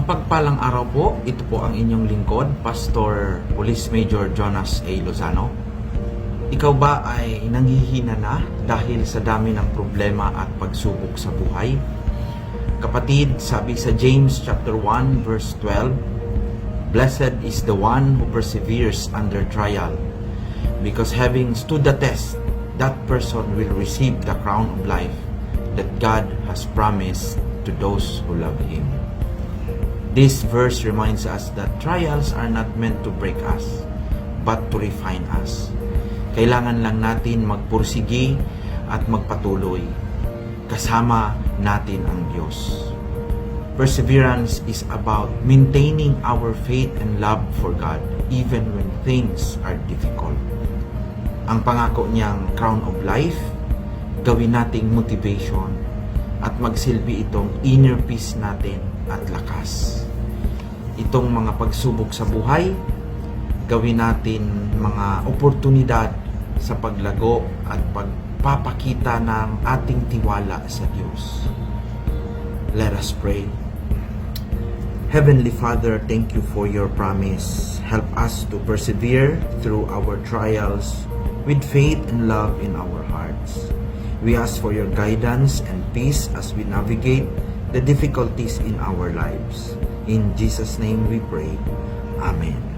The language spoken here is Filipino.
Mapagpalang araw po, ito po ang inyong lingkod, Pastor Police Major Jonas A. Lozano. Ikaw ba ay nanghihina na dahil sa dami ng problema at pagsubok sa buhay? Kapatid, sabi sa James chapter 1 verse 12, "Blessed is the one who perseveres under trial, because having stood the test, that person will receive the crown of life that God has promised to those who love Him." This verse reminds us that trials are not meant to break us, but to refine us. Kailangan lang natin magpursigi at magpatuloy. Kasama natin ang Diyos. Perseverance is about maintaining our faith and love for God even when things are difficult. Ang pangako niyang crown of life, gawin nating motivation at magsilbi itong inner peace natin at lakas. Itong mga pagsubok sa buhay, gawin natin mga oportunidad sa paglago at pagpapakita ng ating tiwala sa Diyos. Let us pray. Heavenly Father, thank you for your promise. Help us to persevere through our trials with faith and love in our hearts. We ask for your guidance and peace as we navigate the difficulties in our lives. In Jesus' name we pray. Amen.